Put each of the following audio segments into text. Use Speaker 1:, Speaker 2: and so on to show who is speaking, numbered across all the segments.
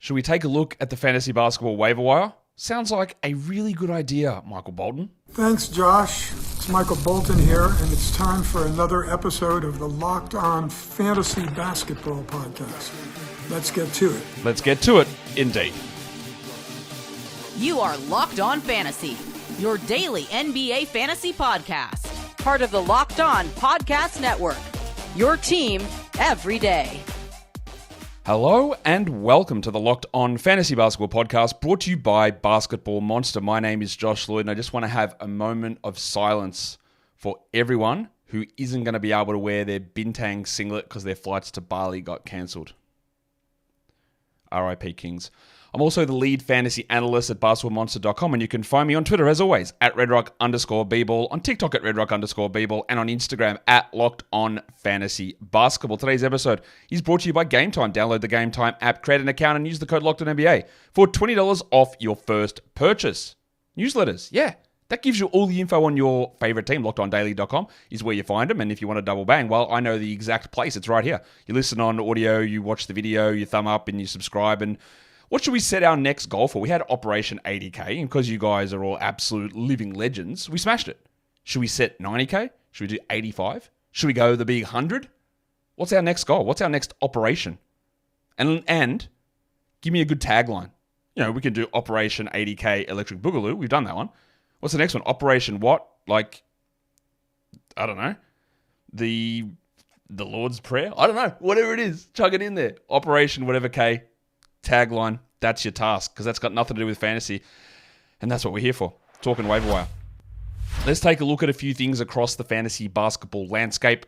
Speaker 1: Should we take a look at the fantasy basketball waiver wire? Sounds like a really good idea, Michael Bolton.
Speaker 2: Thanks, Josh. It's Michael Bolton here, and it's time for another episode of the Locked On Fantasy Basketball Podcast. Let's get to it.
Speaker 1: Let's get to it, indeed.
Speaker 3: You are Locked On Fantasy, your daily NBA fantasy podcast. Part of the Locked On Podcast Network, your team every day.
Speaker 1: Hello and welcome to the Locked On Fantasy Basketball Podcast, brought to you by Basketball Monster. My name is Josh Lloyd, and I just want to have a moment of silence for everyone who isn't going to be able to wear their Bintang singlet because their flights to Bali got cancelled. RIP Kings. I'm also the lead fantasy analyst at basketballmonster.com, and you can find me on Twitter, as always, at redrock_bball, on TikTok at redrock_bball, and on Instagram at LockedOnFantasyBasketball. Today's episode is brought to you by Game Time. Download the Game Time app, create an account, and use the code LOCKEDONNBA for $20 off your first purchase. Newsletters, yeah. That gives you all the info on your favorite team. LockedOnDaily.com is where you find them. And if you want to double bang, well, I know the exact place. It's right here. You listen on audio, you watch the video, you thumb up, and you subscribe. And what should we set our next goal for? We had Operation 80K, and because you guys are all absolute living legends, we smashed it. Should we set 90K? Should we do 85? Should we go the big 100? What's our next goal? What's our next operation? And give me a good tagline. You know, we can do Operation 80K Electric Boogaloo. We've done that one. What's the next one? Operation what? Like, I don't know. The Lord's Prayer? I don't know. Whatever it is, chug it in there. Operation whatever K. Tagline, that's your task, because that's got nothing to do with fantasy, and that's what we're here for, talking waiver wire. Let's take a look at a few things across the fantasy basketball landscape.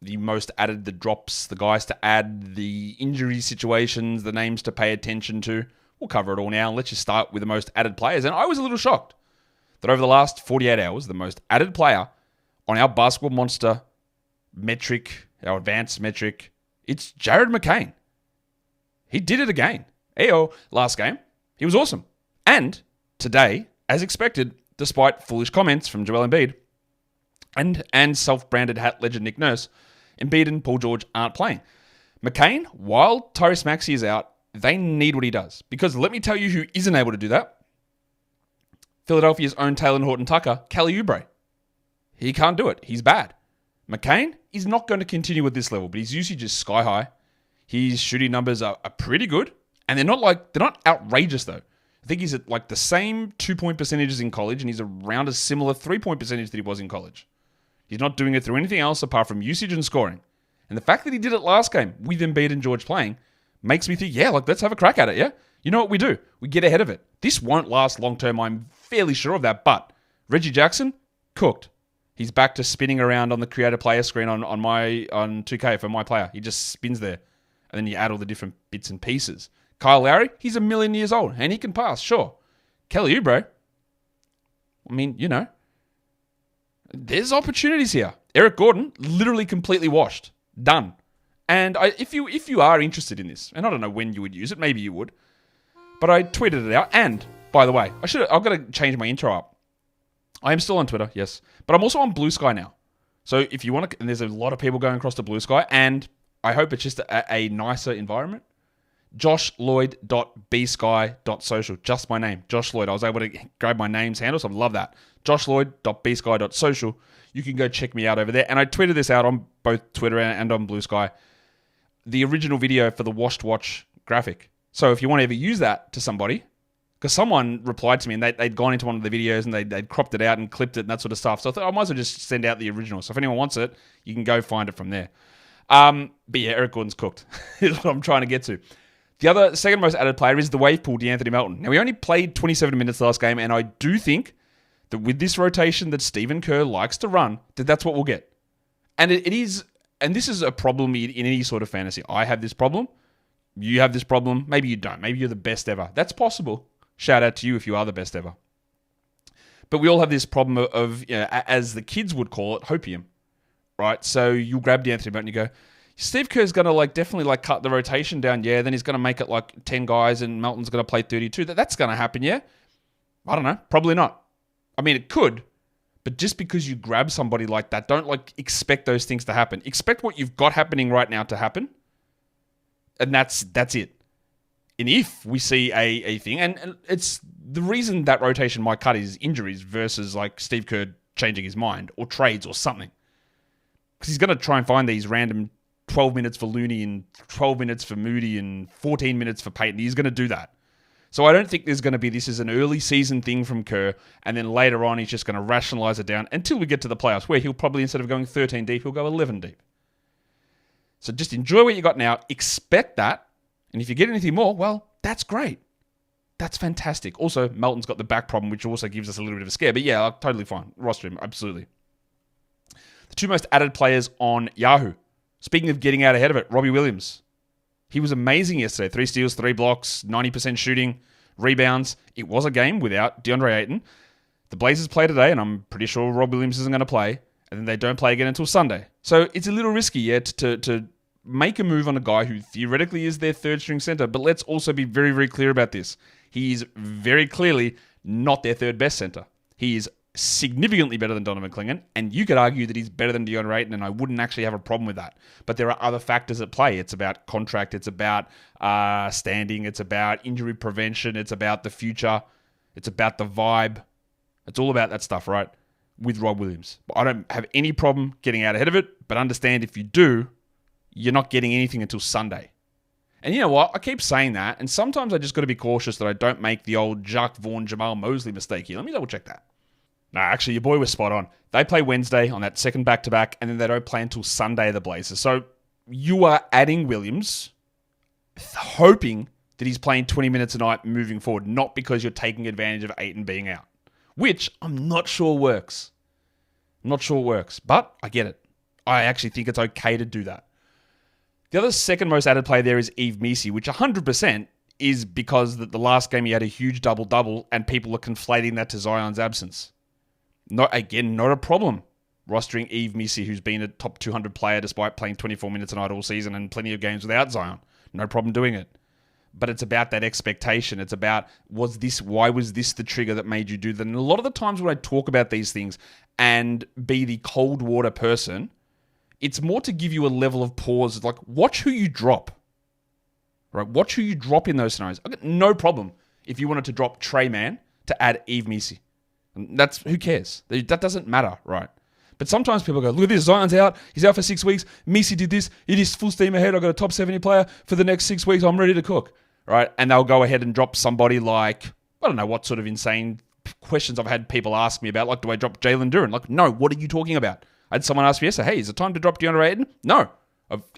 Speaker 1: The most added, the drops, the guys to add, the injury situations, the names to pay attention to. We'll cover it all now. Let's just start with the most added players, and I was a little shocked that over the last 48 hours, the most added player on our Basketball Monster metric, our advanced metric, it's Jared McCain. He did it again. Last game, he was awesome. And today, as expected, despite foolish comments from Joel Embiid and self-branded hat legend Nick Nurse, Embiid and Paul George aren't playing. McCain, while Tyrese Maxey is out, they need what he does. Because let me tell you who isn't able to do that. Philadelphia's own Taylor Horton-Tucker, Kelly Oubre. He can't do it. He's bad. McCain is not going to continue at this level, but his usage is sky high. His shooting numbers are pretty good. And they're not outrageous though. I think he's at like the same 2-point percentages in college, and he's around a similar 3-point percentage that he was in college. He's not doing it through anything else apart from usage and scoring. And the fact that he did it last game with Embiid and George playing makes me think, yeah, like let's have a crack at it, yeah? You know what we do? We get ahead of it. This won't last long term, I'm fairly sure of that, but Reggie Jackson, cooked. He's back to spinning around on the creator player screen on 2K for my player. He just spins there. And then you add all the different bits and pieces. Kyle Lowry, he's 1,000,000 years old, and he can pass, sure. Kelly Oubre, I mean, you know, there's opportunities here. Eric Gordon, literally completely washed. Done. And if you are interested in this, and I don't know when you would use it, maybe you would, but I tweeted it out, and, by the way, I've got to change my intro up. I am still on Twitter, yes, but I'm also on Blue Sky now. So if you want to, and there's a lot of people going across to Blue Sky, and I hope it's just a nicer environment. JoshLloyd.bsky.social. Just my name, Josh Lloyd. I was able to grab my name's handle, so I love that. JoshLloyd.bsky.social. You can go check me out over there. And I tweeted this out on both Twitter and on Blue Sky. The original video for the Washed Watch graphic. So if you want to ever use that to somebody, because someone replied to me and they'd gone into one of the videos and they'd cropped it out and clipped it and that sort of stuff. So I thought I might as well just send out the original. So if anyone wants it, you can go find it from there. But yeah, Eric Gordon's cooked. Is what I'm trying to get to. The second most added player is the wave pool, DeAnthony Melton. Now, we only played 27 minutes last game, and I do think that with this rotation that Stephen Kerr likes to run, that's what we'll get. And it is, and this is a problem in any sort of fantasy. I have this problem. You have this problem. Maybe you don't. Maybe you're the best ever. That's possible. Shout out to you if you are the best ever. But we all have this problem of, you know, as the kids would call it, hopium. Right? So you'll grab DeAnthony Melton and you go, Steve Kerr's going to definitely cut the rotation down, yeah. Then he's going to make it 10 guys and Melton's going to play 32. That's going to happen, yeah. I don't know. Probably not. I mean, it could. But just because you grab somebody like that, don't expect those things to happen. Expect what you've got happening right now to happen. And that's it. And if we see a thing, and it's the reason that rotation might cut is injuries versus like Steve Kerr changing his mind or trades or something. Because he's going to try and find these random 12 minutes for Looney and 12 minutes for Moody and 14 minutes for Peyton. He's going to do that. So I don't think there's going to be this is an early season thing from Kerr, and then later on he's just going to rationalize it down until we get to the playoffs, where he'll probably, instead of going 13 deep, he'll go 11 deep. So just enjoy what you got now, expect that, and if you get anything more, well, that's great. That's fantastic. Also, Melton's got the back problem, which also gives us a little bit of a scare, but yeah, totally fine. Roster him, absolutely. The two most added players on Yahoo. Speaking of getting out ahead of it, Robbie Williams. He was amazing yesterday. 3 steals, 3 blocks, 90% shooting, rebounds. It was a game without DeAndre Ayton. The Blazers play today, and I'm pretty sure Rob Williams isn't going to play, and then they don't play again until Sunday. So it's a little risky yet to make a move on a guy who theoretically is their third-string center, but let's also be very, very clear about this. He is very clearly not their third-best center. He is significantly better than Donovan Clingan, and you could argue that he's better than DeAndre Ayton, and I wouldn't actually have a problem with that. But there are other factors at play. It's about contract, it's about standing, it's about injury prevention, it's about the future, it's about the vibe. It's all about that stuff, right? With Rob Williams. I don't have any problem getting out ahead of it, but understand if you do, you're not getting anything until Sunday. And you know what? I keep saying that, and sometimes I just got to be cautious that I don't make the old Jacques Vaughn, Jamal Mosley mistake here. Let me double check that. No, actually, your boy was spot on. They play Wednesday on that second back-to-back, and then they don't play until Sunday, the Blazers. So you are adding Williams, hoping that he's playing 20 minutes a night moving forward, not because you're taking advantage of Ayton being out, which I'm not sure works. I'm not sure it works, but I get it. I actually think it's okay to do that. The other second most added player there is Yves Missi, which 100% is because the last game he had a huge double-double, and people are conflating that to Zion's absence. Not a problem rostering Yves Missi, who's been a top 200 player despite playing 24 minutes a night all season and plenty of games without Zion. No problem doing it. But it's about that expectation. It's about, why was this the trigger that made you do that? And a lot of the times when I talk about these things and be the cold water person, it's more to give you a level of pause. Like, watch who you drop. Right? Watch who you drop in those scenarios. I've got no problem if you wanted to drop Trey Mann to add Yves Missi. That's, who cares? That doesn't matter, right? But sometimes people go, look at this, Zion's out. He's out for 6 weeks. Missi did this. It is full steam ahead. I've got a top 70 player for the next 6 weeks. I'm ready to cook, right? And they'll go ahead and drop somebody like, I don't know what sort of insane questions I've had people ask me about. Like, do I drop Jalen Duren? Like, no, what are you talking about? I had someone ask me yesterday, hey, is it time to drop DeAndre Ayton? No,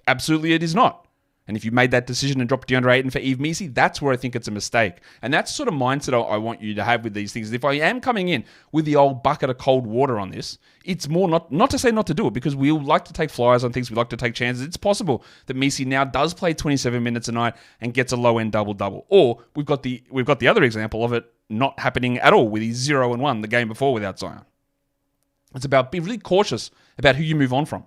Speaker 1: absolutely it is not. And if you made that decision and dropped DeAndre Ayton for Yves Missi, that's where I think it's a mistake. And that's the sort of mindset I want you to have with these things. If I am coming in with the old bucket of cold water on this, it's more not to say not to do it, because we like to take flyers on things. We like to take chances. It's possible that Missi now does play 27 minutes a night and gets a low-end double-double. Or we've got the other example of it not happening at all with his 0-1 the game before without Zion. It's about being really cautious about who you move on from.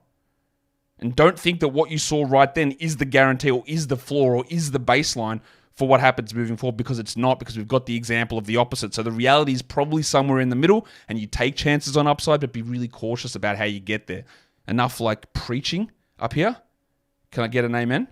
Speaker 1: And don't think that what you saw right then is the guarantee or is the floor or is the baseline for what happens moving forward, because it's not, because we've got the example of the opposite. So the reality is probably somewhere in the middle, and you take chances on upside, but be really cautious about how you get there. Enough like preaching up here. Can I get an amen?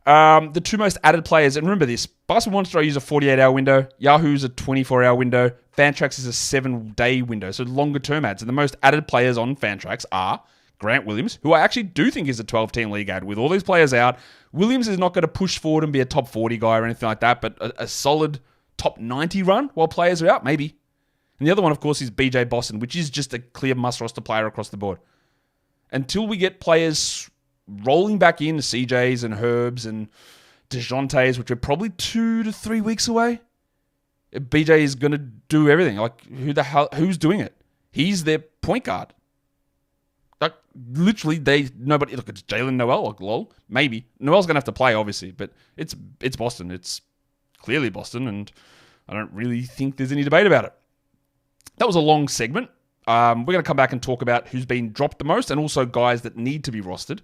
Speaker 1: The two most added players, and remember this, Basketball Monster I use a 48-hour window, Yahoo's a 24-hour window, Fantrax is a 7-day window, so longer term ads. And the most added players on Fantrax are Grant Williams, who I actually do think is a 12-team league ad. With all these players out, Williams is not going to push forward and be a top 40 guy or anything like that, but a solid top 90 run while players are out, maybe. And the other one, of course, is BJ Boston, which is just a clear must-roster player across the board. Until we get players rolling back in, CJs and Herbs and DeJountes, which are probably 2 to 3 weeks away, BJ is going to do everything. Like, who's doing it? He's their point guard. Like, literally, nobody. Look, it's Jalen Noel. Like, lol, maybe Noel's gonna have to play, obviously, but it's Boston. It's clearly Boston, and I don't really think there's any debate about it. That was a long segment. We're gonna come back and talk about who's been dropped the most, and also guys that need to be rostered.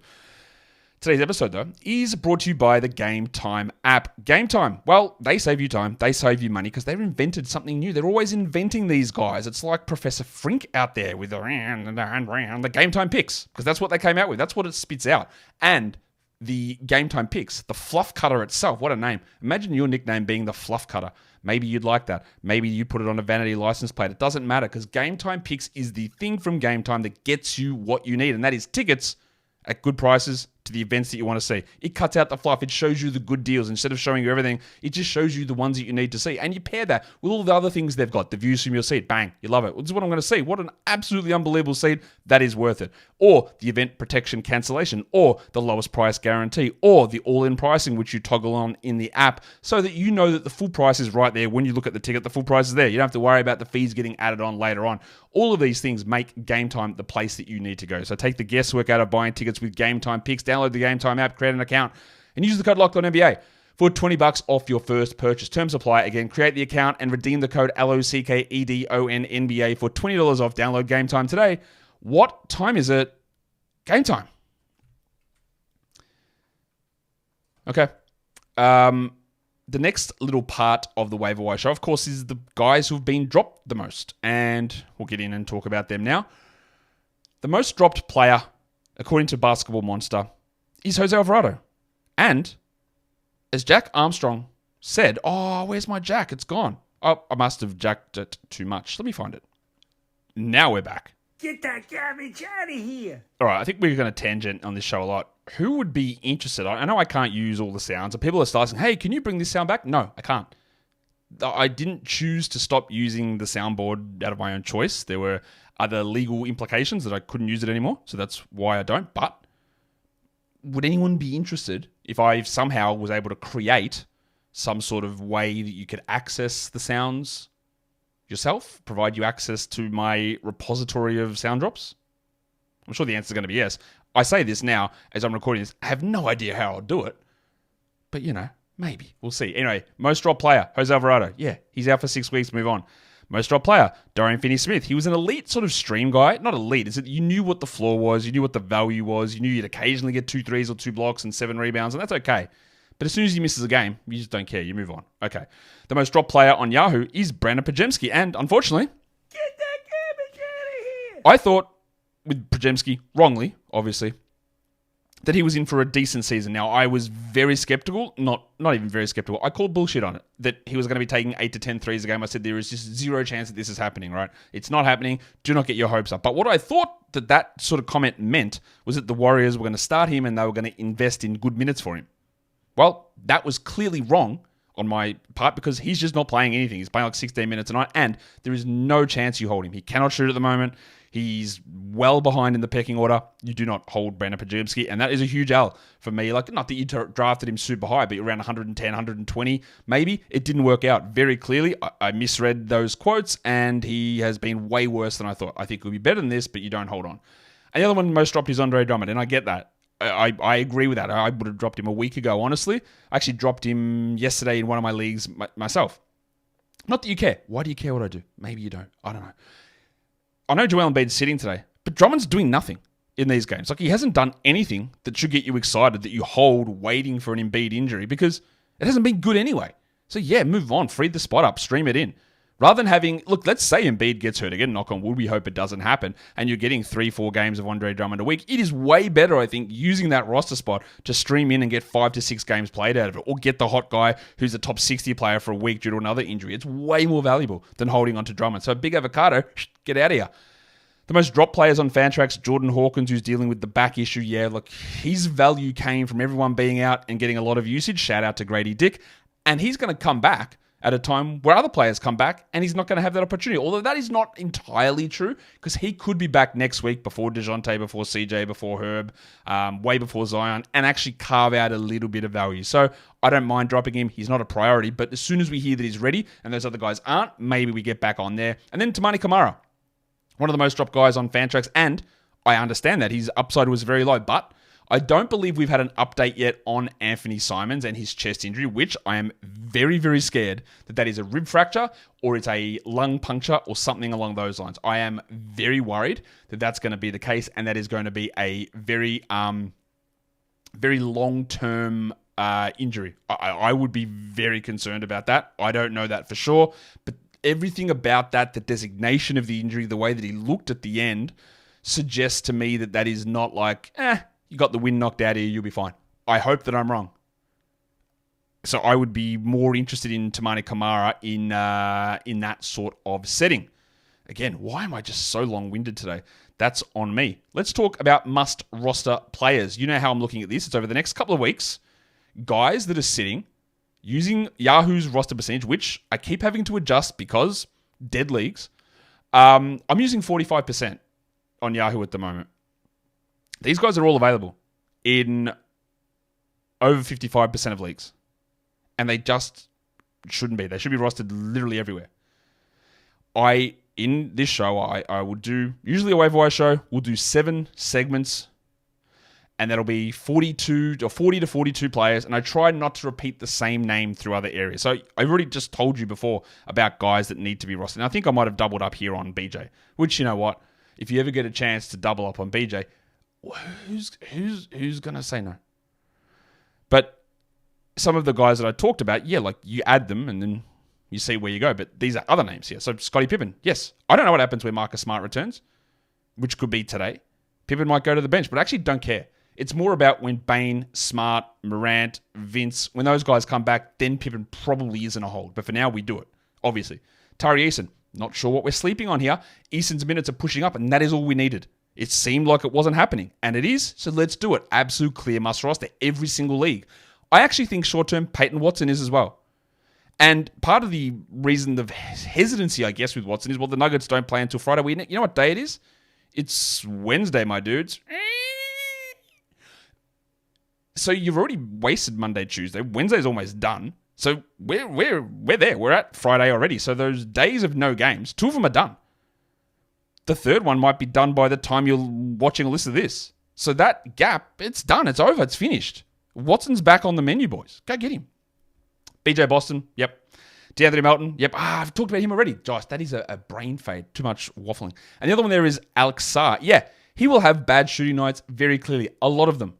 Speaker 1: Today's episode, though, is brought to you by the Game Time app. Game Time, well, they save you time, they save you money, because they've invented something new. They're always inventing these guys. It's like Professor Frink out there with the Game Time picks, because that's what they came out with. That's what it spits out. And the game time picks, the fluff cutter itself. What a name. Imagine your nickname being the fluff cutter. Maybe you'd like that. Maybe you put it on a vanity license plate. It doesn't matter because game time picks is the thing from game time that gets you what you need, and that is tickets at good prices to the events that you want to see. It cuts out the fluff. It shows you the good deals. Instead of showing you everything, it just shows you the ones that you need to see. And you pair that with all the other things they've got. The views from your seat. Bang. You love it. This is what I'm going to see. What an absolutely unbelievable seat. That is worth it. Or the event protection cancellation. Or the lowest price guarantee. Or the all-in pricing, which you toggle on in the app so that you know that the full price is right there. When you look at the ticket, the full price is there. You don't have to worry about the fees getting added on later on. All of these things make Game Time the place that you need to go. So take the guesswork out of buying tickets with Game Time picks. Download the Game Time app, create an account, and use the code LOCKEDONNBA for $20 off your first purchase. Terms apply. Again, create the account and redeem the code LOCKEDONNBA for $20 off. Download Game Time today. What time is it? Game time. Okay. The next little part of the waiver wire show, of course, is the guys who've been dropped the most. And we'll get in and talk about them now. The most dropped player, according to Basketball Monster, is Jose Alvarado. And as Jack Armstrong said, oh, where's my jack? It's gone. Oh, I must have jacked it too much. Let me find it. Now we're back.
Speaker 4: Get that garbage out of here.
Speaker 1: All right, I think we're going to tangent on this show a lot. Who would be interested? I know I can't use all the sounds. People are starting, hey, can you bring this sound back? No, I can't. I didn't choose to stop using the soundboard out of my own choice. There were other legal implications that I couldn't use it anymore, so that's why I don't. But would anyone be interested if I somehow was able to create some sort of way that you could access the sounds yourself, provide you access to my repository of sound drops? I'm sure the answer is going to be yes. I say this now as I'm recording this. I have no idea how I'll do it. But, maybe. We'll see. Anyway, most dropped player, Jose Alvarado. Yeah, he's out for 6 weeks. Move on. Most dropped player, Dorian Finney-Smith. He was an elite sort of stream guy. Not elite. Is it you knew what the floor was. You knew what the value was. You knew you'd occasionally get 2 threes or 2 blocks and 7 rebounds, and that's okay. But as soon as he misses a game, you just don't care. You move on. Okay. The most dropped player on Yahoo is Brandon Pajemski. And unfortunately,
Speaker 4: Get that garbage out of here.
Speaker 1: I thought with Pajemski, wrongly, obviously, that he was in for a decent season. Now, I was very skeptical, not even very skeptical. I called bullshit on it, that he was going to be taking 8 to 10 threes a game. I said there is just zero chance that this is happening, right? It's not happening. Do not get your hopes up. But what I thought that sort of comment meant was that the Warriors were going to start him and they were going to invest in good minutes for him. Well, that was clearly wrong on my part because he's just not playing anything. He's playing like 16 minutes a night, and there is no chance you hold him. He cannot shoot at the moment. He's well behind in the pecking order. You do not hold Brandon Pajemski, and that is a huge L for me. Like, not that you drafted him super high, but around 110, 120, maybe. It didn't work out very clearly. I misread those quotes, and he has been way worse than I thought. I think he'll be better than this, but you don't hold on. And the other one most dropped is Andre Drummond, and I get that. I agree with that. I would have dropped him a week ago, honestly. I actually dropped him yesterday in one of my leagues myself. Not that you care. Why do you care what I do? Maybe you don't. I don't know. I know Joel Embiid's sitting today, but Drummond's doing nothing in these games. Like, he hasn't done anything that should get you excited that you hold waiting for an Embiid injury because it hasn't been good anyway. So yeah, move on. Free the spot up. Stream it in. Rather than having, look, let's say Embiid gets hurt again, knock on wood, we hope it doesn't happen, and you're getting 3-4 games of Andre Drummond a week. It is way better, I think, using that roster spot to stream in and get 5 to 6 games played out of it, or get the hot guy who's a top 60 player for a week due to another injury. It's way more valuable than holding on to Drummond. So Big Avocado, get out of here. The most dropped players on Fantrax, Jordan Hawkins, who's dealing with the back issue. Yeah, look, his value came from everyone being out and getting a lot of usage. Shout out to Grady Dick. And he's going to come back at a time where other players come back and he's not going to have that opportunity. Although that is not entirely true because he could be back next week before DeJounte, before CJ, before Herb, way before Zion, and actually carve out a little bit of value. So I don't mind dropping him. He's not a priority, but as soon as we hear that he's ready and those other guys aren't, maybe we get back on there. And then Tamani Kamara, one of the most dropped guys on Fantrax, and I understand that his upside was very low, but I don't believe we've had an update yet on Anthony Simons and his chest injury, which I am very, very scared that is a rib fracture or it's a lung puncture or something along those lines. I am very worried that that's going to be the case, and that is going to be a very, very long-term injury. I would be very concerned about that. I don't know that for sure, but everything about that, the designation of the injury, the way that he looked at the end, suggests to me that is not like, you got the wind knocked out of you, you'll be fine. I hope that I'm wrong. So I would be more interested in Tamani Kamara in that sort of setting. Again, why am I just so long-winded today? That's on me. Let's talk about must-roster players. You know how I'm looking at this. It's over the next couple of weeks. Guys that are sitting, using Yahoo's roster percentage, which I keep having to adjust because dead leagues. I'm using 45% on Yahoo at the moment. These guys are all available in over 55% of leagues. And they just shouldn't be. They should be rostered literally everywhere. In this show, I will do, usually a waiver wire show, we'll do 7 segments, and that'll be 40 to 42 players, and I try not to repeat the same name through other areas. So I've already just told you before about guys that need to be rostered. And I think I might have doubled up here on BJ, which, you know what, if you ever get a chance to double up on BJ, who's going to say no? But some of the guys that I talked about, yeah, like you add them and then you see where you go. But these are other names here. So Scotty Pippen, yes. I don't know what happens when Marcus Smart returns, which could be today. Pippen might go to the bench, but I actually don't care. It's more about when Bain, Smart, Morant, Vince, when those guys come back, then Pippen probably isn't a hold. But for now, we do it, obviously. Tari Eason, not sure what we're sleeping on here. Eason's minutes are pushing up, and that is all we needed. It seemed like it wasn't happening, and it is, so let's do it. Absolute clear must roster, every single league. I actually think short-term Peyton Watson is as well. And part of the reason of hesitancy, I guess, with Watson is, well, the Nuggets don't play until Friday. You know what day it is? It's Wednesday, my dudes. So you've already wasted Monday, Tuesday. Wednesday's almost done. So we're there. We're at Friday already. So those days of no games, 2 of them are done. The third one might be done by the time you're watching a list of this. So that gap, it's done. It's over. It's finished. Watson's back on the menu, boys. Go get him. BJ Boston, yep. DeAnthony Melton, yep. I've talked about him already. Josh, that is a brain fade. Too much waffling. And the other one there is Alex Sarr. Yeah, he will have bad shooting nights very clearly. A lot of them.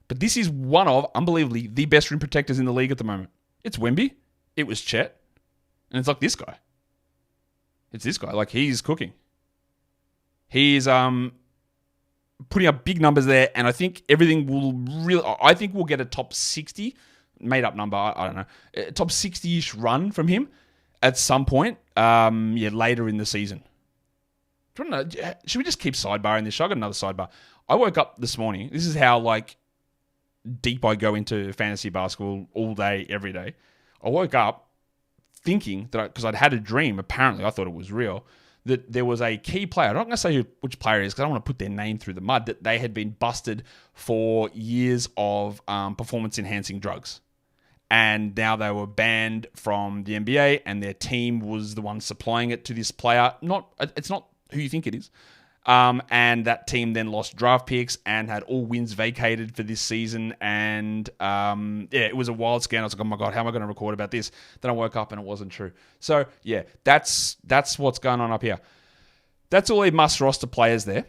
Speaker 1: But this is one of, unbelievably, the best rim protectors in the league at the moment. It's Wemby. It was Chet. And it's like this guy. It's this guy. Like, he's cooking. He's putting up big numbers there, and I think everything will really... I think we'll get a top 60, made up number, I don't know, a top 60-ish run from him at some point, later in the season. Should we just keep sidebarring this show? I got another sidebar. I woke up this morning. This is how, like, deep I go into fantasy basketball all day, every day. I woke up thinking that, because I'd had a dream, apparently, I thought it was real, that there was a key player, I'm not going to say which player it is because I don't want to put their name through the mud, that they had been busted for years of performance-enhancing drugs. And now they were banned from the NBA, and their team was the one supplying it to this player. It's not who you think it is. And that team then lost draft picks and had all wins vacated for this season. And it was a wild scan. I was like, oh my God, how am I going to record about this? Then I woke up and it wasn't true. So yeah, that's what's going on up here. That's all the must roster players there.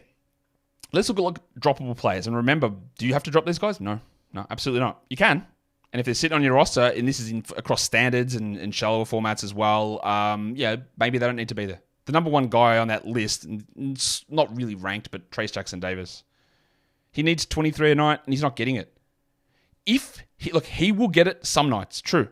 Speaker 1: Let's look at droppable players. And remember, do you have to drop these guys? No, absolutely not. You can. And if they're sitting on your roster, and this is across standards and shallower formats as well, maybe they don't need to be there. The number one guy on that list, it's not really ranked, but Trace Jackson Davis. He needs 23 a night, and he's not getting it. He will get it some nights, true.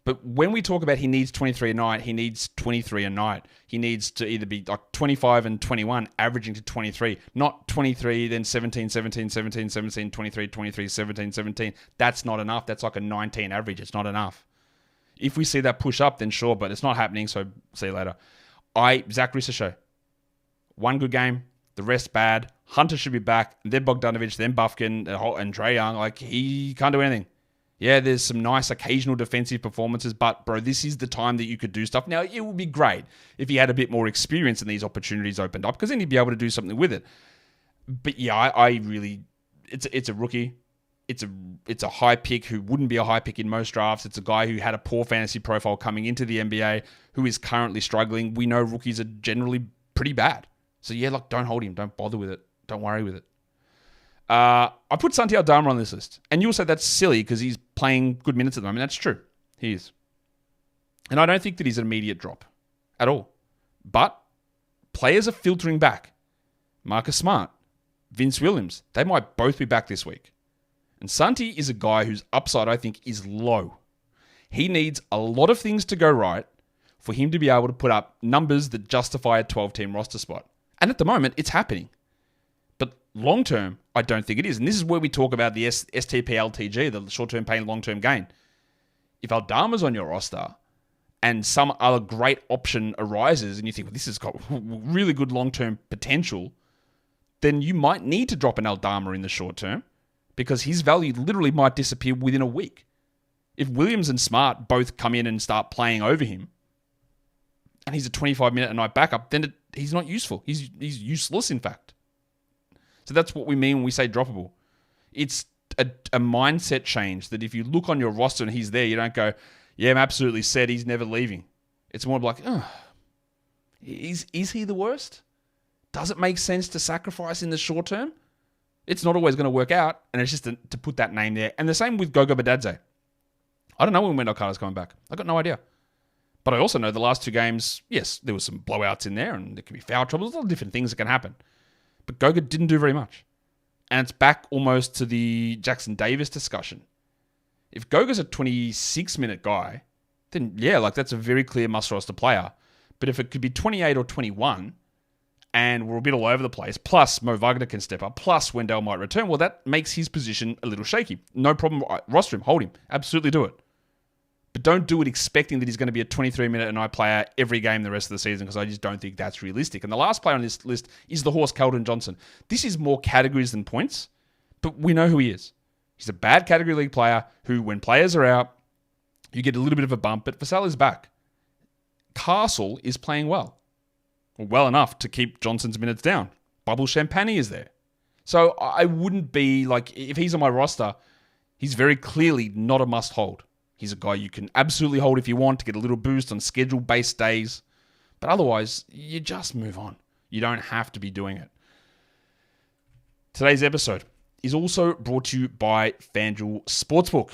Speaker 1: But when we talk about he needs 23 a night, he needs 23 a night. He needs to either be like 25 and 21, averaging to 23. Not 23, then 17, 17, 17, 17, 23, 23, 17, 17. That's not enough. That's like a 19 average. It's not enough. If we see that push up, then sure, but it's not happening, so see you later. Zach Rissa show. One good game, the rest bad. Hunter should be back, then Bogdanovic, then Bufkin, and Trae Young. Like, he can't do anything. Yeah, there's some nice occasional defensive performances, but, bro, this is the time that you could do stuff. Now, it would be great if he had a bit more experience and these opportunities opened up, because then he'd be able to do something with it. But, yeah, I really... It's a rookie. It's a high pick who wouldn't be a high pick in most drafts. It's a guy who had a poor fantasy profile coming into the NBA, who is currently struggling. We know rookies are generally pretty bad. So, yeah, look, don't hold him. Don't bother with it. Don't worry with it. I put Santi Aldama on this list. And you'll say that's silly because he's playing good minutes at the moment. That's true. He is. And I don't think that he's an immediate drop at all. But players are filtering back. Marcus Smart, Vince Williams, they might both be back this week. And Santi is a guy whose upside, I think, is low. He needs a lot of things to go right for him to be able to put up numbers that justify a 12-team roster spot. And at the moment, it's happening. But long-term, I don't think it is. And this is where we talk about the STP-LTG, the short-term pain, long-term gain. If Aldama's on your roster and some other great option arises and you think, well, this has got really good long-term potential, then you might need to drop an Aldama in the short term because his value literally might disappear within a week. If Williams and Smart both come in and start playing over him, and he's a 25-minute a night backup, then he's not useful. He's useless, in fact. So that's what we mean when we say droppable. It's a mindset change that if you look on your roster and he's there, you don't go, yeah, I'm absolutely set, he's never leaving. It's more like, is he the worst? Does it make sense to sacrifice in the short term? It's not always going to work out, and it's just to put that name there. And the same with Gogo Badadze. I don't know when Wendell Carter's coming back. I've got no idea. But I also know the last two games, yes, there was some blowouts in there, and there could be foul trouble. There's a lot of different things that can happen. But Goga didn't do very much. And it's back almost to the Jackson Davis discussion. If Goga's a 26-minute guy, then yeah, like that's a very clear must-roster player. But if it could be 28 or 21, and we're a bit all over the place, plus Mo Wagner can step up, plus Wendell might return, well, that makes his position a little shaky. No problem. Roster him. Hold him. Absolutely do it. But don't do it expecting that he's going to be a 23-minute a night player every game the rest of the season, because I just don't think that's realistic. And the last player on this list is the horse Keldon Johnson. This is more categories than points, but we know who he is. He's a bad category league player who, when players are out, you get a little bit of a bump, but Vassell is back. Castle is playing well enough to keep Johnson's minutes down. Bubble Champagne is there. So I wouldn't be like, if he's on my roster, he's very clearly not a must-hold. He's a guy you can absolutely hold if you want to get a little boost on schedule-based days. But otherwise, you just move on. You don't have to be doing it. Today's episode is also brought to you by FanDuel Sportsbook.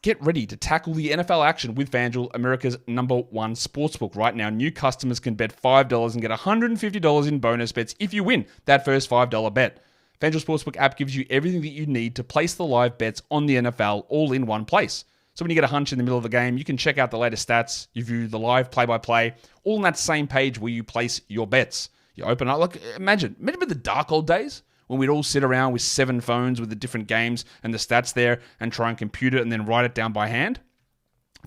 Speaker 1: Get ready to tackle the NFL action with FanDuel, America's #1 sportsbook. Right now, new customers can bet $5 and get $150 in bonus bets if you win that first $5 bet. FanDuel Sportsbook app gives you everything that you need to place the live bets on the NFL all in one place. So when you get a hunch in the middle of the game, you can check out the latest stats, you view the live play-by-play, all on that same page where you place your bets. You open up, like, imagine the dark old days when we'd all sit around with 7 phones with the different games and the stats there and try and compute it and then write it down by hand.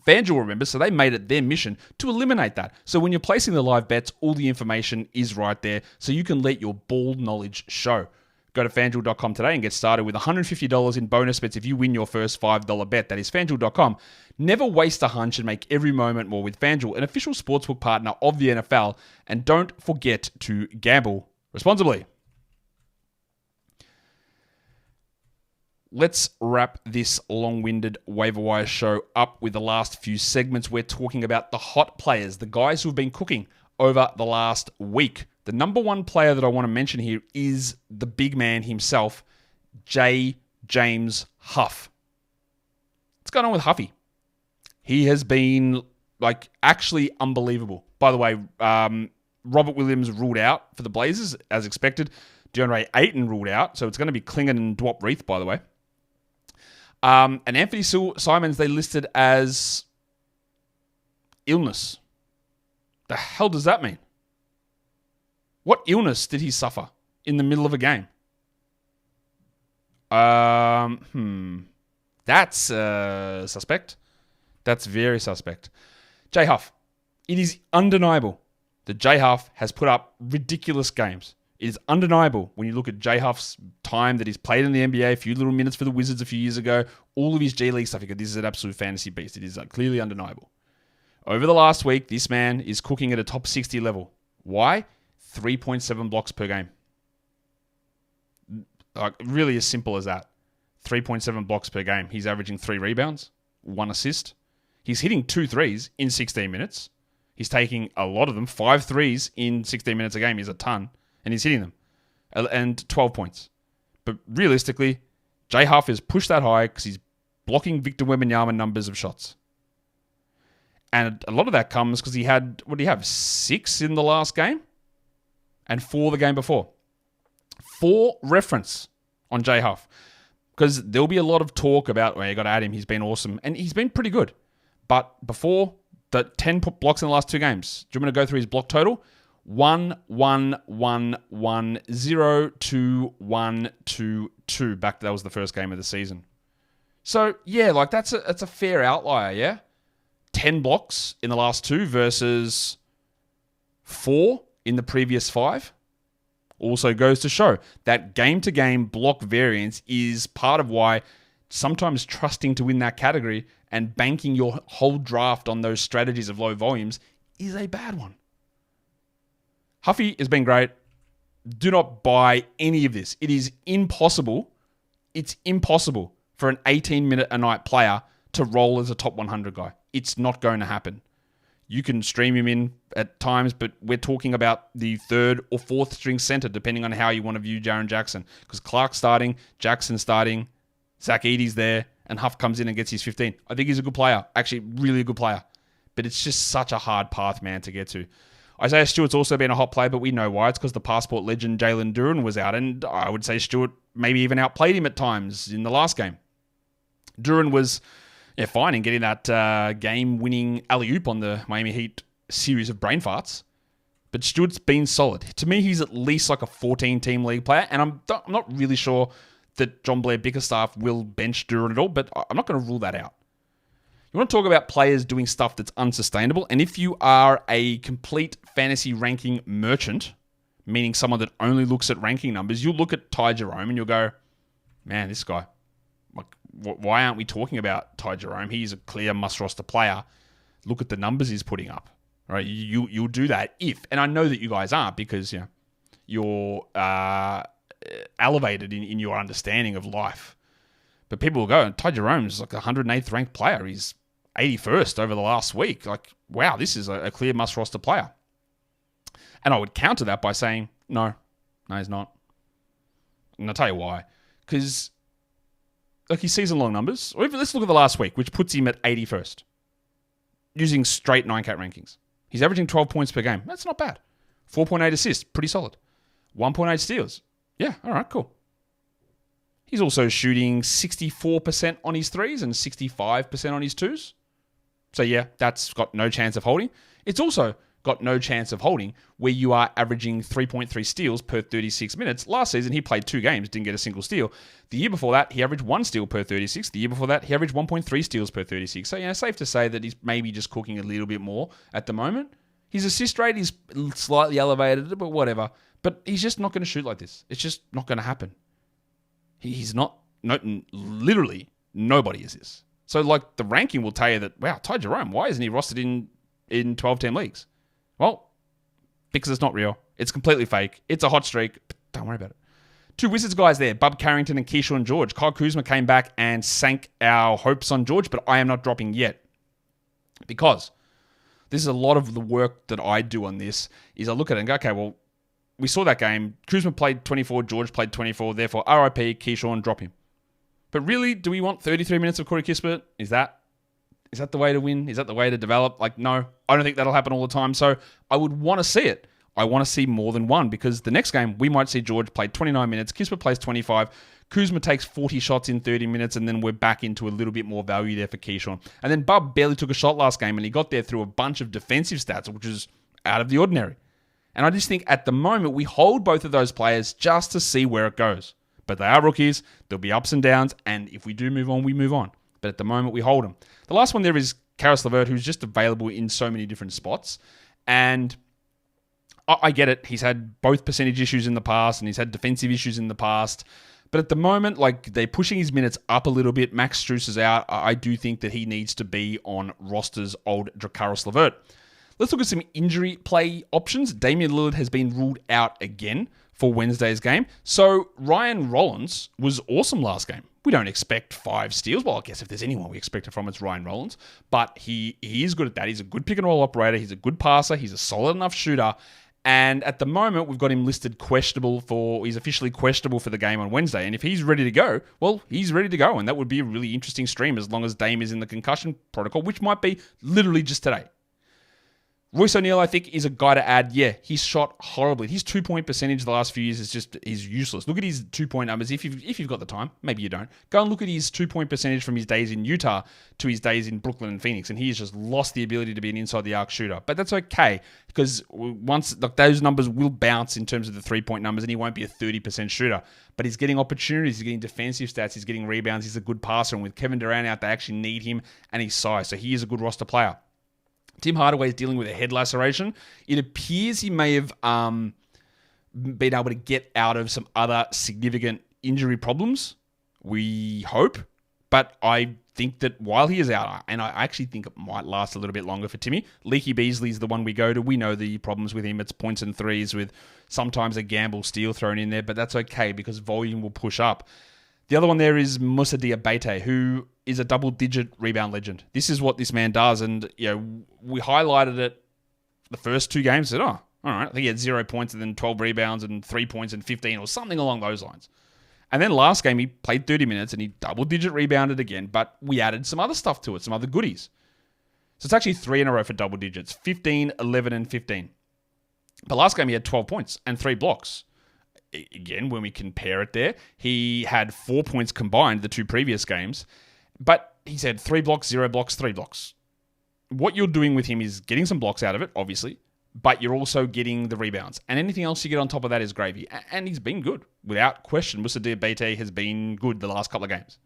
Speaker 1: FanDuel, remember, so they made it their mission to eliminate that. So when you're placing the live bets, all the information is right there so you can let your ball knowledge show. Go to FanDuel.com today and get started with $150 in bonus bets if you win your first $5 bet. That is FanDuel.com. Never waste a hunch and make every moment more with FanDuel, an official sportsbook partner of the NFL. And don't forget to gamble responsibly. Let's wrap this long-winded waiver wire show up with the last few segments. We're talking about the hot players, the guys who have been cooking over the last week. The number one player that I want to mention here is the big man himself, J. James Huff. What's going on with Huffy? He has been, actually unbelievable. By the way, Robert Williams ruled out for the Blazers, as expected. DeAndre Ayton ruled out, so it's going to be Klingon and Dwop Reith, by the way. And Anthony Simons, they listed as illness. The hell does that mean? What illness did he suffer in the middle of a game? That's suspect. That's very suspect. J Huff. It is undeniable that J Huff has put up ridiculous games. It is undeniable when you look at J Huff's time that he's played in the NBA, a few little minutes for the Wizards a few years ago, all of his G League stuff. You go, this is an absolute fantasy beast. It is clearly undeniable. Over the last week, this man is cooking at a top 60 level. Why? 3.7 blocks per game. Really as simple as that. 3.7 blocks per game. He's averaging 3 rebounds, 1 assist. He's hitting 2 threes in 16 minutes. He's taking a lot of them. 5 threes in 16 minutes a game is a ton. And he's hitting them. And 12 points. But realistically, J Huff is pushed that high because he's blocking Victor Wembanyama numbers of shots. And a lot of that comes because he had, 6 in the last game? And 4 the game before. 4 reference on J Huff. Because there'll be a lot of talk about, well, you got to add him. He's been awesome. And he's been pretty good. But before, the 10 blocks in the last 2 games. Do you want me to go through his block total? 1, 1, 1, 1, 0, 2, 1, 2, 2. Back that was the first game of the season. So, yeah, like that's a fair outlier, yeah? 10 blocks in the last 2 versus 4 in the previous 5. Also goes to show that game-to-game block variance is part of why sometimes trusting to win that category and banking your whole draft on those strategies of low volumes is a bad one. Huffy has been great. Do not buy any of this. It is impossible. It's impossible for an 18-minute-a-night player to roll as a top 100 guy. It's not going to happen. You can stream him in at times, but we're talking about the 3rd or 4th string center, depending on how you want to view Jaren Jackson. Because Clark's starting, Jackson's starting, Zach Edey's there, and Huff comes in and gets his 15. I think he's a good player. Actually, really a good player. But it's just such a hard path, man, to get to. Isaiah Stewart's also been a hot player, but we know why. It's because the passport legend Jalen Duren was out, and I would say Stewart maybe even outplayed him at times in the last game. Duren was fine in getting that game-winning alley-oop on the Miami Heat series of brain farts. But Stewart's been solid. To me, he's at least like a 14-team league player, and I'm not really sure that John Blair Bickerstaff will bench Duren at all, but I'm not going to rule that out. You want to talk about players doing stuff that's unsustainable, and if you are a complete fantasy ranking merchant, meaning someone that only looks at ranking numbers, you'll look at Ty Jerome and you'll go, man, this guy, why aren't we talking about Ty Jerome? He's a clear must-roster player. Look at the numbers he's putting up. Right? You'll do that if, and I know that you guys aren't because you're elevated in your understanding of life. But people will go, Ty Jerome's like a 108th ranked player. He's 81st over the last week. Like, wow, this is a clear must-roster player. And I would counter that by saying, no, he's not. And I'll tell you why. Because his season-long numbers, or even let's look at the last week, which puts him at 81st, using straight 9-cat rankings. He's averaging 12 points per game. That's not bad. 4.8 assists, pretty solid. 1.8 steals. Yeah, all right, cool. He's also shooting 64% on his threes and 65% on his twos. So yeah, that's got no chance of holding. It's also got no chance of holding where you are averaging 3.3 steals per 36 minutes. Last season, he played 2 games, didn't get a single steal. The year before that, he averaged 1 steal per 36. The year before that, he averaged 1.3 steals per 36. So, safe to say that he's maybe just cooking a little bit more at the moment. His assist rate is slightly elevated, but whatever. But he's just not going to shoot like this. It's just not going to happen. He's not, literally, nobody is this. So, like, the ranking will tell you that, wow, Ty Jerome, why isn't he rostered in 12-team leagues? Well, because it's not real. It's completely fake. It's a hot streak. Don't worry about it. 2 Wizards guys there, Bub Carrington and Keyshawn George. Kyle Kuzma came back and sank our hopes on George, but I am not dropping yet. Because this is a lot of the work that I do on this, is I look at it and go, okay, well, we saw that game. Kuzma played 24, George played 24, therefore RIP, Keyshawn, drop him. But really, do we want 33 minutes of Corey Kispert? Is that the way to win? Is that the way to develop? Like, no, I don't think that'll happen all the time. So I would want to see it. I want to see more than one because the next game, we might see George play 29 minutes, Kispert plays 25, Kuzma takes 40 shots in 30 minutes, and then we're back into a little bit more value there for Keyshawn. And then Bub barely took a shot last game, and he got there through a bunch of defensive stats, which is out of the ordinary. And I just think at the moment, we hold both of those players just to see where it goes. But they are rookies, there'll be ups and downs, and if we do move on, we move on. But at the moment, we hold them. The last one there is Karis LeVert, who's just available in so many different spots. And I get it. He's had both percentage issues in the past, and he's had defensive issues in the past. But at the moment, like, they're pushing his minutes up a little bit. Max Strus is out. I do think that he needs to be on rosters old Karis LeVert. Let's look at some injury play options. Damian Lillard has been ruled out again for Wednesday's game. So Ryan Rollins was awesome last game. We don't expect 5 steals. Well, I guess if there's anyone we expect it from, it's Ryan Rollins. But he is good at that. He's a good pick-and-roll operator. He's a good passer. He's a solid enough shooter. And at the moment, we've got him listed he's officially questionable for the game on Wednesday. And if he's ready to go, well, he's ready to go. And that would be a really interesting stream as long as Dame is in the concussion protocol, which might be literally just today. Royce O'Neal, I think, is a guy to add. Yeah, he's shot horribly. His 2-point percentage the last few years is useless. Look at his 2-point numbers. If you've got the time, maybe you don't. Go and look at his 2-point percentage from his days in Utah to his days in Brooklyn and Phoenix, and he has just lost the ability to be an inside the arc shooter. But that's okay, because once those numbers will bounce in terms of the 3-point numbers, and he won't be a 30% shooter. But he's getting opportunities. He's getting defensive stats. He's getting rebounds. He's a good passer, and with Kevin Durant out, they actually need him and his size. So he is a good roster player. Tim Hardaway is dealing with a head laceration. It appears he may have been able to get out of some other significant injury problems. We hope. But I think that while he is out, and I actually think it might last a little bit longer for Timmy, Leaky Beasley is the one we go to. We know the problems with him. It's points and threes with sometimes a gamble steal thrown in there, but that's okay because volume will push up. The other one there is Moussa Diabate, who is a double-digit rebound legend. This is what this man does, and we highlighted it the first 2 games. Said, all right, I think he had 0 points and then 12 rebounds and 3 points and 15 or something along those lines. And then last game, he played 30 minutes and he double-digit rebounded again, but we added some other stuff to it, some other goodies. So it's actually 3 in a row for double digits, 15, 11, and 15. But last game, he had 12 points and 3 blocks. Again, when we compare it there, he had 4 points combined the 2 previous games, but he said 3 blocks, 0 blocks, 3 blocks. What you're doing with him is getting some blocks out of it, obviously, but you're also getting the rebounds. And anything else you get on top of that is gravy. And he's been good. Without question, Moussa Diabate has been good the last couple of games.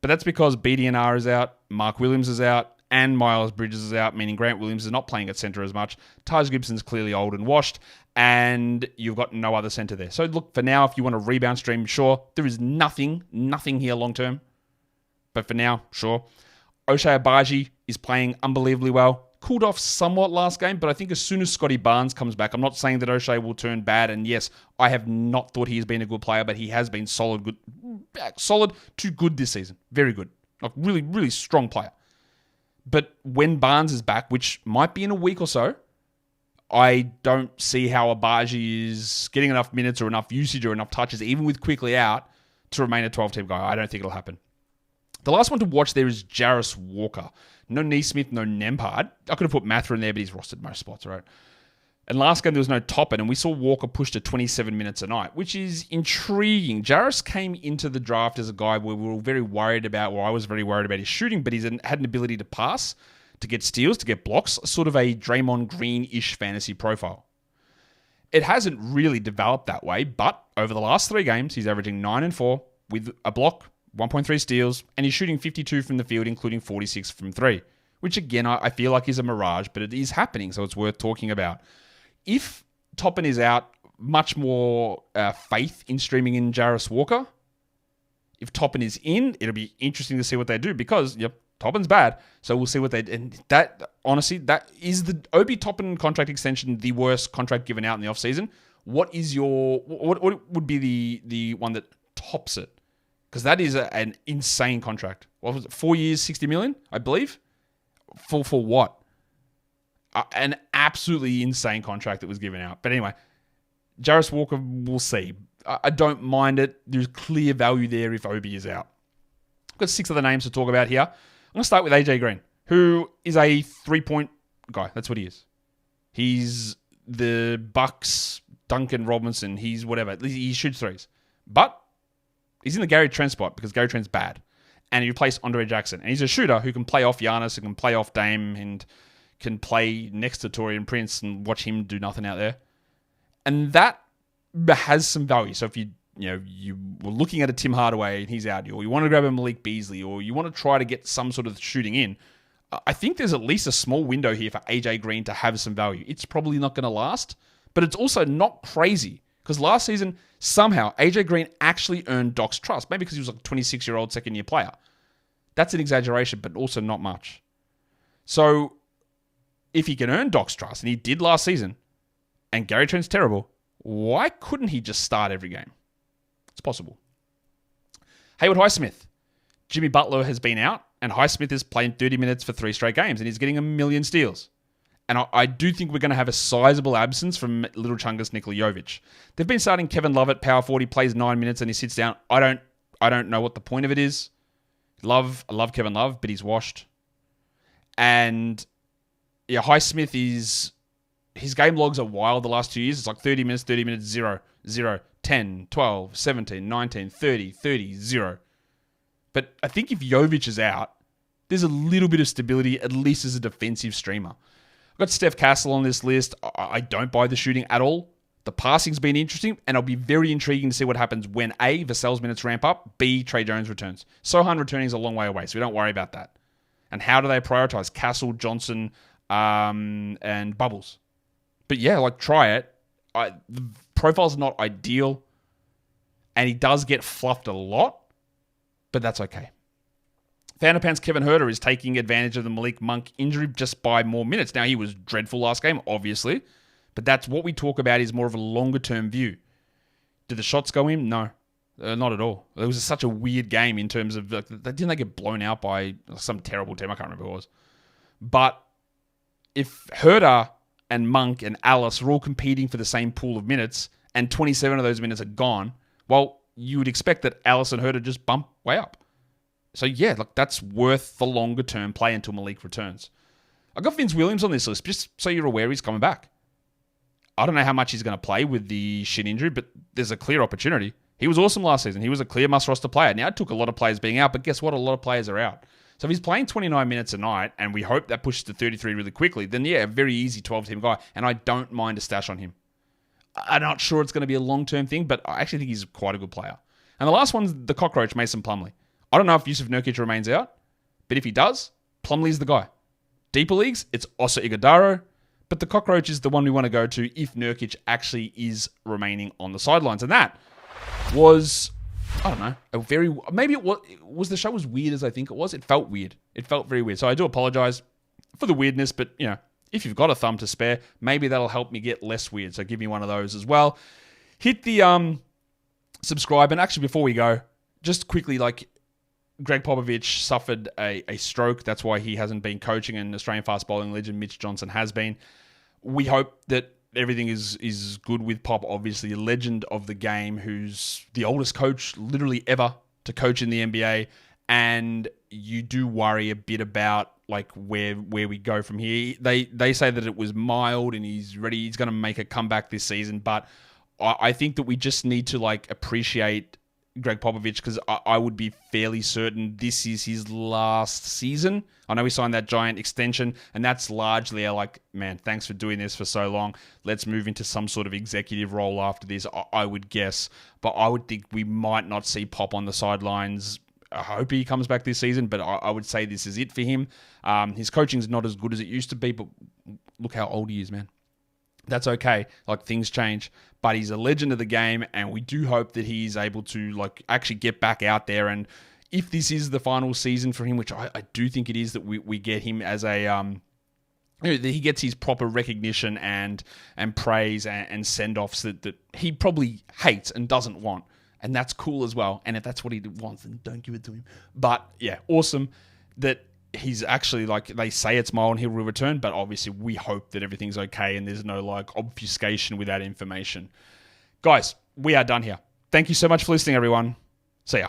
Speaker 1: But that's because BDNR is out, Mark Williams is out, and Miles Bridges is out, meaning Grant Williams is not playing at center as much. Taj Gibson's clearly old and washed, and you've got no other center there. So look, for now, if you want a rebound stream, sure. There is nothing here long term. But for now, sure. Ochai Agbaji is playing unbelievably well. Cooled off somewhat last game, but I think as soon as Scotty Barnes comes back, I'm not saying that Ochai will turn bad, and yes, I have not thought he has been a good player, but he has been solid to good this season. Very good. Like really, really strong player. But when Barnes is back, which might be in a week or so, I don't see how Agbaji is getting enough minutes or enough usage or enough touches, even with quickly out, to remain a 12-team guy. I don't think it'll happen. The last one to watch there is Jarris Walker. No Neesmith, no Nembhard. I could have put Mather in there, but he's rostered most spots, right? And last game, there was no Toppin, and we saw Walker push to 27 minutes a night, which is intriguing. Jarris came into the draft as a guy where we were very worried about, or I was very worried about his shooting, but had an ability to pass, to get steals, to get blocks, sort of a Draymond Green-ish fantasy profile. It hasn't really developed that way, but over the last 3 games, he's averaging 9 and 4 with a block, 1.3 steals, and he's shooting 52 from the field, including 46 from 3, which again, I feel like is a mirage, but it is happening, so it's worth talking about. If Toppin is out, much more faith in streaming in Jarris Walker. If Toppin is in, it'll be interesting to see what they do because, Toppin's bad. So we'll see what they do. And that, honestly, that is the Obi Toppin contract extension, the worst contract given out in the offseason. What would be the one that tops it? Because that is an insane contract. What was it? 4 years, 60 million, I believe? For what? An absolutely insane contract that was given out. But anyway, Jarris Walker, we'll see. I don't mind it. There's clear value there if Obi is out. I've got 6 other names to talk about here. I'm going to start with AJ Green, who is a 3-point guy. That's what he is. He's the Bucks, Duncan Robinson. He's whatever. He shoots threes. But he's in the Gary Trent spot because Gary Trent's bad. And he replaced Andre Jackson. And he's a shooter who can play off Giannis and can play off Dame and can play next to Taurean Prince and watch him do nothing out there. And that has some value. So if you were looking at a Tim Hardaway and he's out, or you want to grab a Malik Beasley, or you want to try to get some sort of shooting in, I think there's at least a small window here for AJ Green to have some value. It's probably not going to last, but it's also not crazy because last season, somehow, AJ Green actually earned Doc's trust. Maybe because he was like a 26-year-old second-year player. That's an exaggeration, but also not much. So if he can earn Doc's trust, and he did last season, and Gary Trent's terrible, why couldn't he just start every game? It's possible. Haywood Highsmith. Jimmy Butler has been out, and Highsmith is playing 30 minutes for 3 straight games, and he's getting 1 million steals. And I do think we're going to have a sizable absence from Little Chungus Nikola Jovic. They've been starting Kevin Love at power forward. He plays 9 minutes and he sits down. I don't know what the point of it is. I love Kevin Love, but he's washed. And yeah, Highsmith his game logs are wild the last 2 years. It's like 30 minutes, 0, 0, 10, 12, 17, 19, 30, 30, 0. But I think if Jovic is out, there's a little bit of stability, at least as a defensive streamer. I've got Steph Castle on this list. I don't buy the shooting at all. The passing's been interesting, and it'll be very intriguing to see what happens when A, Vassell's minutes ramp up, B, Trey Jones returns. Sohan returning is a long way away, so we don't worry about that. And how do they prioritize? Castle, Johnson, and Bubbles. But yeah, like, try it. The profile's not ideal, and he does get fluffed a lot, but that's okay. Fanderpants Kevin Huerter is taking advantage of the Malik Monk injury just by more minutes. Now, he was dreadful last game, obviously, but that's what we talk about is more of a longer-term view. Did the shots go in? No, not at all. It was such a weird game in terms of, didn't they get blown out by some terrible team? I can't remember who it was. But if Huerter and Monk and Alice are all competing for the same pool of minutes, and 27 of those minutes are gone, well, you would expect that Alice and Huerter just bump way up. So yeah, look, that's worth the longer term play until Malik returns. I got Vince Williams on this list, just so you're aware he's coming back. I don't know how much he's going to play with the shin injury, but there's a clear opportunity. He was awesome last season. He was a clear must-roster player. Now, it took a lot of players being out, but guess what? A lot of players are out. So if he's playing 29 minutes a night, and we hope that pushes to 33 really quickly, then yeah, a very easy 12-team guy, and I don't mind a stash on him. I'm not sure it's going to be a long-term thing, but I actually think he's quite a good player. And the last one's the cockroach, Mason Plumlee. I don't know if Yusuf Nurkic remains out, but if he does, Plumlee's the guy. Deeper leagues, it's Osa Ighodaro, but the cockroach is the one we want to go to if Nurkic actually is remaining on the sidelines. And that was, I don't know, maybe it was the show as weird as I think it was. It felt weird. It felt very weird. So I do apologize for the weirdness, but you know, if you've got a thumb to spare, maybe that'll help me get less weird. So give me one of those as well. Hit the subscribe. And actually, before we go, just quickly, Gregg Popovich suffered a stroke. That's why he hasn't been coaching, and Australian fast bowling legend Mitch Johnson has been. We hope that everything is good with Pop, obviously a legend of the game, who's the oldest coach literally ever to coach in the NBA. And you do worry a bit about where we go from here. They say that it was mild and he's ready. He's going to make a comeback this season, but I think that we just need to appreciate Gregg Popovich, because I would be fairly certain this is his last season. I know he signed that giant extension, and that's largely man, thanks for doing this for so long. Let's move into some sort of executive role after this, I would guess. But I would think we might not see Pop on the sidelines. I hope he comes back this season, but I would say this is it for him. His coaching's not as good as it used to be, but look how old he is, man. That's okay. Things change, but he's a legend of the game, and we do hope that he's able to actually get back out there. And if this is the final season for him, which I do think it is, that we get him as a that he gets his proper recognition and praise and send-offs that he probably hates and doesn't want, and that's cool as well. And if that's what he wants, then don't give it to him. But yeah, awesome that he's actually, they say it's mild and he will return, but obviously we hope that everything's okay and there's no obfuscation with that information. Guys, we are done here. Thank you so much for listening, everyone. See ya.